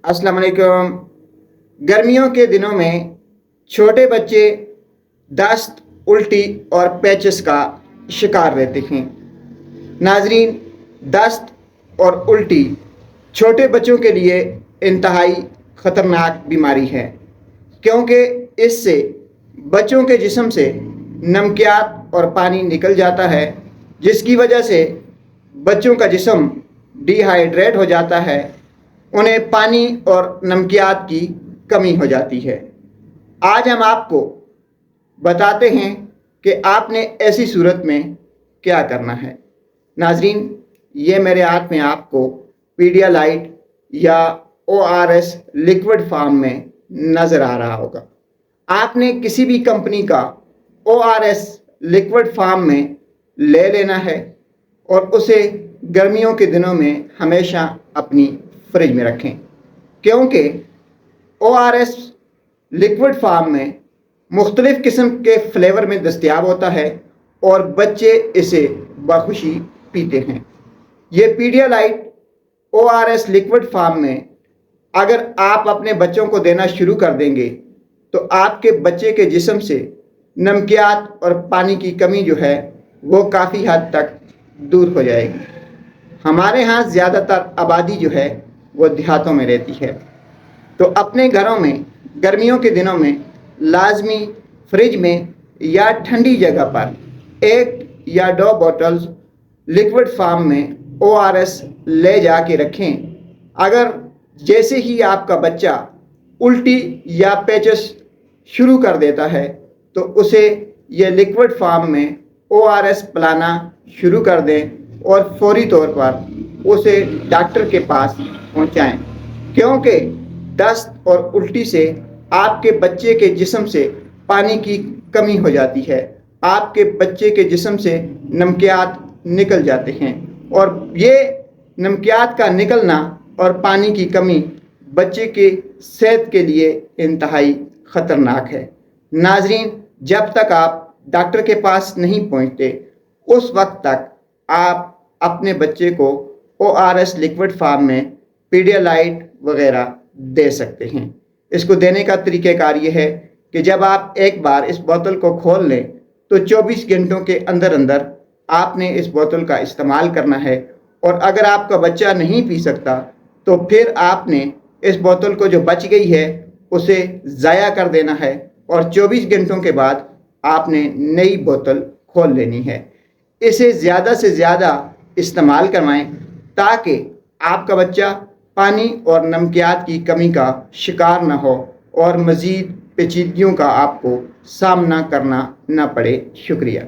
अस्सलाम वालेकुम। गर्मियों के दिनों में छोटे बच्चे दस्त, उल्टी और पैचेस का शिकार रहते हैं। नाजरीन, दस्त और उल्टी छोटे बच्चों के लिए इंतहाई ख़तरनाक बीमारी है, क्योंकि इससे बच्चों के जिस्म से नमकियात और पानी निकल जाता है, जिसकी वजह से बच्चों का जिस्म डिहाइड्रेट हो जाता है, उन्हें पानी और नमकियात की कमी हो जाती है। आज हम आपको बताते हैं कि आपने ऐसी सूरत में क्या करना है। नाजरीन, ये मेरे हाथ में आपको पीडियालाइट या ORS लिक्विड फॉर्म में नज़र आ रहा होगा। आपने किसी भी कंपनी का ORS लिक्विड फॉर्म में ले लेना है और उसे गर्मियों के दिनों में हमेशा अपनी फ्रिज में रखें, क्योंकि ORS लिक्विड फॉर्म में मुख्तलिफ़ किस्म के फ्लेवर में दस्तयाब होता है और बच्चे इसे बखुशी पीते हैं। ये पीडियालाइट ORS लिक्विड फॉर्म में अगर आप अपने बच्चों को देना शुरू कर देंगे तो आपके बच्चे के जिस्म से नमकियात और पानी की कमी जो है वो काफ़ी हद तक दूर हो जाएगी। हमारे यहाँ ज़्यादातर आबादी जो है वो देहातों में रहती है, तो अपने घरों में गर्मियों के दिनों में लाजमी फ्रिज में या ठंडी जगह पर 1 या 2 बोतल्स लिक्विड फॉर्म में ORS ले जा के रखें। अगर जैसे ही आपका बच्चा उल्टी या पैचेस शुरू कर देता है तो उसे ये लिक्विड फॉर्म में ORS पिलाना शुरू कर दें और फौरी तौर पर उसे डॉक्टर के पास पहुंचाएं, क्योंकि दस्त और उल्टी से आपके बच्चे के जिस्म से पानी की कमी हो जाती है, आपके बच्चे के जिस्म से नमकियात निकल जाते हैं और ये नमकियात का निकलना और पानी की कमी बच्चे के सेहत के लिए इंतहाई ख़तरनाक है। नाजरीन, जब तक आप डॉक्टर के पास नहीं पहुंचते उस वक्त तक आप अपने बच्चे को ORS लिक्विड फॉर्म में पीडियालाइट वगैरह दे सकते हैं। इसको देने का तरीक़ाकार ये है कि जब आप एक बार इस बोतल को खोल लें तो 24 घंटों के अंदर अंदर आपने इस बोतल का इस्तेमाल करना है, और अगर आपका बच्चा नहीं पी सकता तो फिर आपने इस बोतल को जो बच गई है उसे ज़ाया कर देना है और 24 घंटों के बाद आपने नई बोतल खोल लेनी है। इसे ज़्यादा से ज़्यादा इस्तेमाल करवाएं ताकि आपका बच्चा पानी और नमकियात की कमी का शिकार ना हो और मज़ीद पेचीदगियों का आपको सामना करना ना पड़े। शुक्रिया।